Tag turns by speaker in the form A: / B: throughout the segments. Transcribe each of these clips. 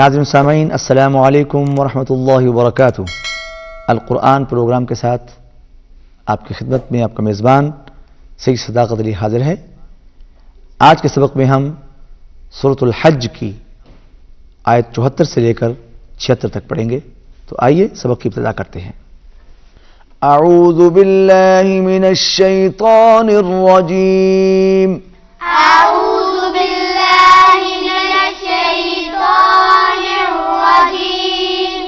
A: ناظرین سامعین، السلام علیکم ورحمۃ اللہ وبرکاتہ۔ القرآن پروگرام کے ساتھ آپ کی خدمت میں آپ کا میزبان سید صداقت علی حاضر ہے۔ آج کے سبق میں ہم سورۃ الحج کی آیت 74 سے لے کر 76 تک پڑھیں گے، تو آئیے سبق کی ابتدا کرتے ہیں۔ اعوذ باللہ من الشیطان الرجیم،
B: أعوذ بالله من الشيطان الرجيم،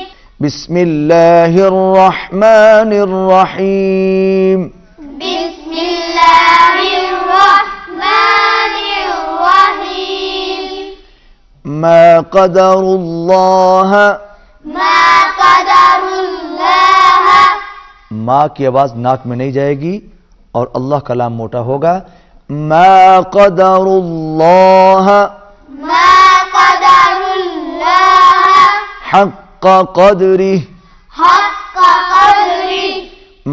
A: بسم اللہ الرحمن الرحیم۔
B: بسم الله الرحمن الرحيم،
A: ما قدر اللہ،
B: ما قدر الله،
A: ماں کی آواز ناک میں نہیں جائے گی اور اللہ کا لام موٹا ہوگا۔ ما قدر اللہ
B: ما قدر الله
A: حق قدره،
B: حق قدره،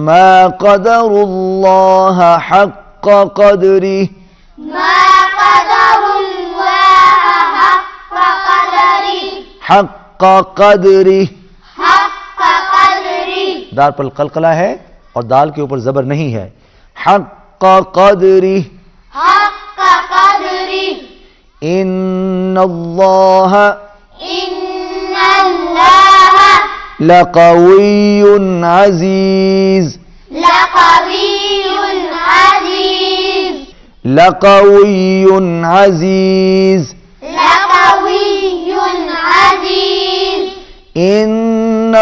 A: ما قدر اللہ حق قدره،
B: ما قدر الله حق قدره،
A: حق قدره۔
B: حق قدره،
A: دال پر قلقلہ ہے اور دال کے اوپر زبر نہیں ہے۔ حق قدره،
B: حق قدره،
A: ان اللہ
B: إن الله
A: لقوی عزیز،
B: لقوي عزيز،
A: لقوی عزیز،
B: لقوي عزيز،
A: ان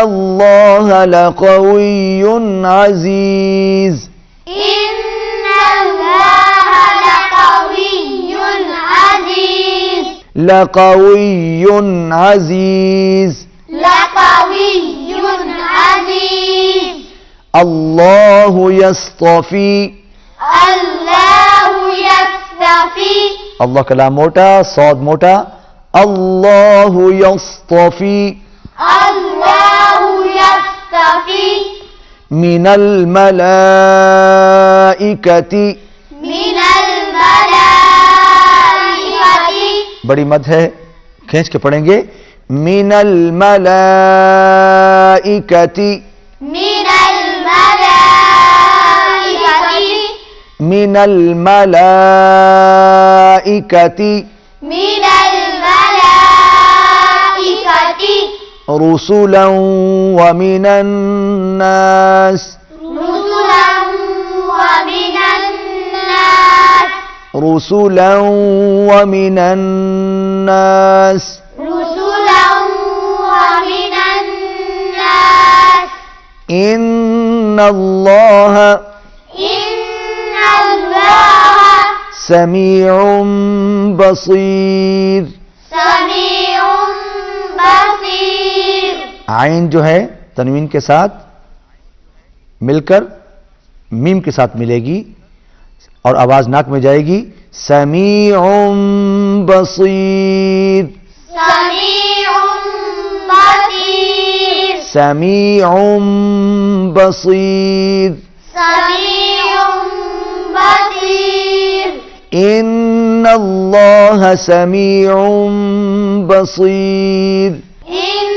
A: اللہ لقوی عزیز،
B: إن الله لقوي عزيز،
A: لقوی عزیز۔
B: لقوي عزيز،
A: اللہ یصطفی،
B: الله يصطفي،
A: اللہ کا لام موٹا صاد موٹا، اللہ یصطفی
B: الله يصطفي
A: من الملائکۃ،
B: من الملائكة،
A: بڑی مد ہے کھینچ کے پڑھیں گے، من الملائکۃ،
B: من الملائكة،
A: من الملائکۃ،
B: من الملائكة،
A: رسلا ومن الناس،
B: رسلا ومن الناس،
A: رسلا ومن الناس،
B: رسلا ومن الناس،
A: ان اللہ
B: إن الله
A: سمیع بصیر۔
B: سميع بصير،
A: عین جو ہے تنوین کے ساتھ مل کر میم کے ساتھ ملے گی اور آواز ناک میں جائے گی۔ سمیع بصیر،
B: سميع بصير،
A: سمیع بصیر،
B: سميع بصير،
A: ان اللہ سمیع بصیر۔
B: إن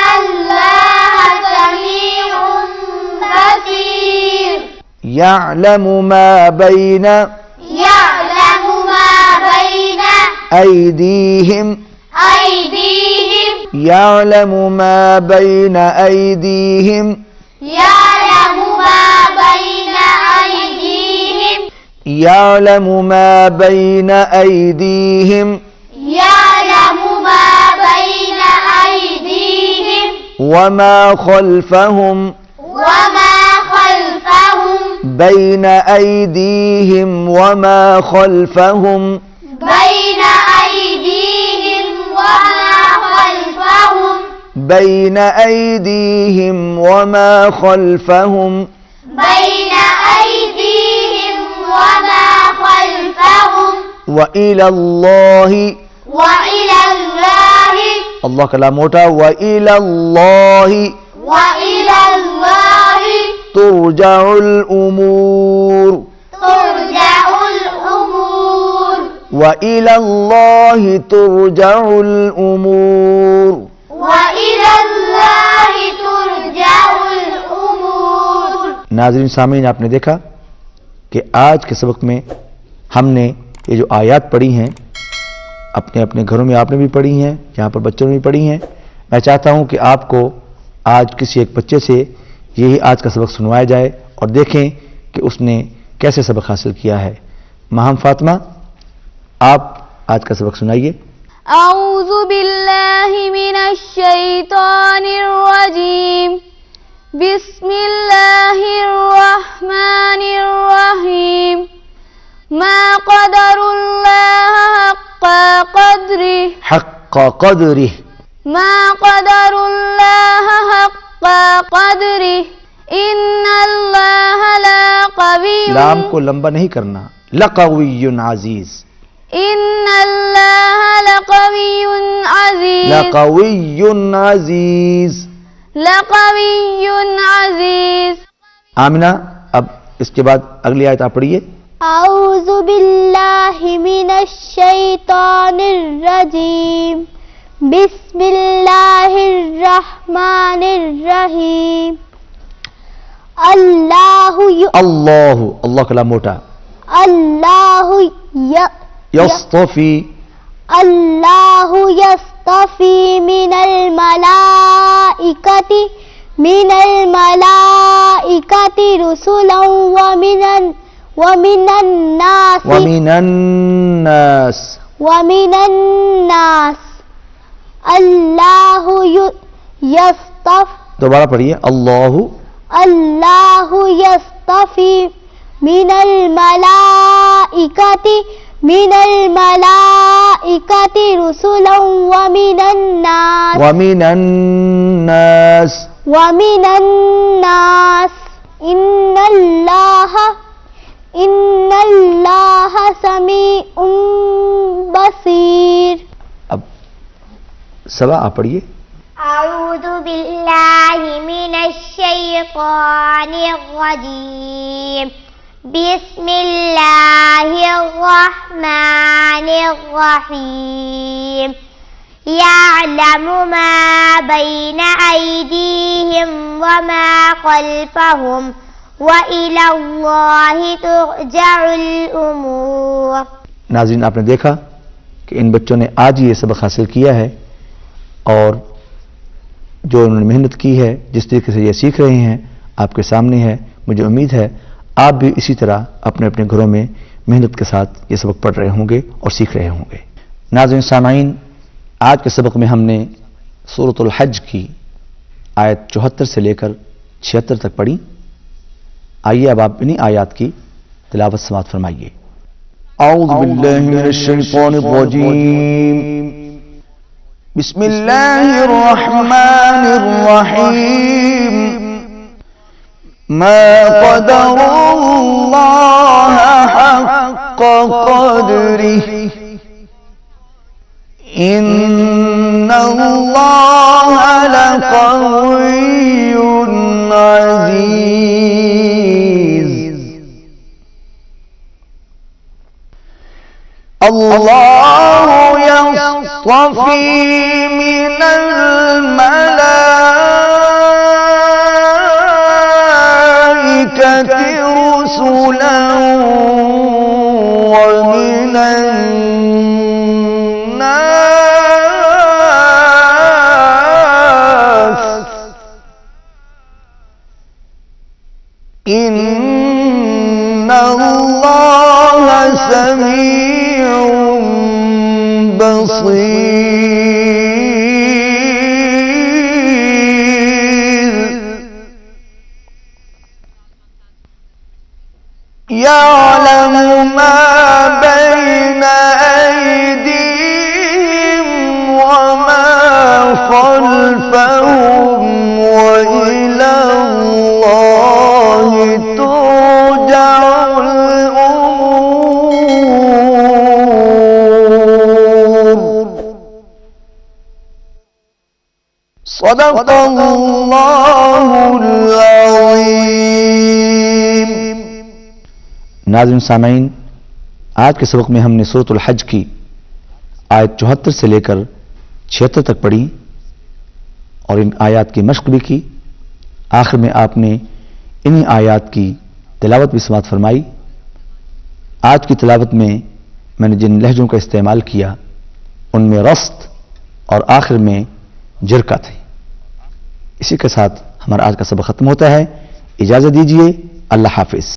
B: الله سميع بصير،
A: یعلم ما بین
B: يعلم ما بين
A: ایدیہم،
B: أيديهم،
A: یعلم ما بین ایدیہم،
B: يعلم ما بين أيديهم،
A: یعلم ما بین ایدیہم
B: يعلم ما بين أيديهم،
A: وما خلفہم،
B: وما خلفهم،
A: بین ایدیہم وما خلفہم،
B: بين أيديهم وما خلفهم،
A: بین ایدیہم وما خلفہم،
B: بين أيديهم وما خلفهم،
A: وإلی اللہ،
B: وإلى الله،
A: اللہ کا لام موٹا، وإلی اللہ
B: وإلى الله
A: ترجع الامور،
B: ترجع الأمور،
A: وَإِلَى اللَّهِ تُرْجَعُ الْأُمُورُ
B: وَإِلَى اللَّهِ تُرْجَعُ الْأُمُورُ.
A: ناظرین سامعین، آپ نے دیکھا کہ آج کے سبق میں ہم نے یہ جو آیات پڑھی ہیں اپنے اپنے گھروں میں آپ نے بھی پڑھی ہیں، یہاں پر بچوں نے بھی پڑھی ہیں. میں چاہتا ہوں کہ آپ کو آج کسی ایک بچے سے یہی آج کا سبق سنوایا جائے اور دیکھیں کہ اس نے کیسے سبق حاصل کیا ہے. ماہم فاطمہ، آپ آج کا سبق سنائیے.
C: اعوذ باللہ من الشیطان الرجیم. بسم اللہ الرحمن الرحیم. ما قدر اللہ حق قدرہ.
A: حق قدرہ.
C: ما قدر اللہ حق قدرہ. ان اللہ لقوی.
A: لام کو لمبا نہیں کرنا. لقوی عزیز.
C: ان اللہ لقوی عزیز.
A: لقوی عزیز.
C: لقوی عزیز.
A: آمینہ، اب اس کے بعد اگلی آیت آپ پڑھیے.
C: اعوذ باللہ من الشیطان الرجیم. بسم اللہ الرحمن الرحیم. اللہ
A: اللہ کلام موٹا.
C: اللہ
A: یصطفی.
C: اللہ یصطفی من الملائکۃ رسلا ومن الناس. اللہ یصطفی.
A: دوبارہ پڑھیے.
C: اللہ یصطفی من الملائکۃ رسلا ومن الناس. ان اللہ سمیع بصیر.
A: اب سبا آپ پڑھیے.
B: أعوذ بالله من الشيطان الرجيم. بسم الله الرحمن الرحيم. يعلم ما بين أيديهم وما خلفهم وإلى الله ترجع الأمور.
A: ناظرین، آپ نے دیکھا کہ ان بچوں نے آج ہی یہ سبق حاصل کیا ہے اور جو انہوں نے محنت کی ہے، جس طریقے سے یہ سیکھ رہے ہیں آپ کے سامنے ہے. مجھے امید ہے آپ بھی اسی طرح اپنے اپنے گھروں میں محنت کے ساتھ یہ سبق پڑھ رہے ہوں گے اور سیکھ رہے ہوں گے. ناظرین سامعین، آج کے سبق میں ہم نے سورۃ الحج کی آیت 74 سے لے کر 76 تک پڑھی. آئیے اب آپ انہی آیات کی تلاوت سماعت فرمائیے. اعوذ باللہ من الشیطان الرجیم. بسم اللہ الرحمن الرحیم. ما قدر اللہ حق قدرہ. ان اللہ لقوی عزیز. اللہ يصطفي من الملائكة رسلا ومن الناس. إن الله سميع بصير. يعلم ما بين أيديهم وما خلفهم وإلى الله ترجع الأمور. صدق اللہ العظیم. ناظرین سامعین، آج کے سبق میں ہم نے سورۃ الحج کی آیت 74 سے لے کر 76 تک پڑھی اور ان آیات کی مشق بھی کی. آخر میں آپ نے انہی آیات کی تلاوت بھی سماعت فرمائی. آج کی تلاوت میں میں نے جن لہجوں کا استعمال کیا ان میں رست اور آخر میں جرکہ تھے. اسی کے ساتھ ہمارا آج کا سبق ختم ہوتا ہے. اجازت دیجیے. اللہ حافظ.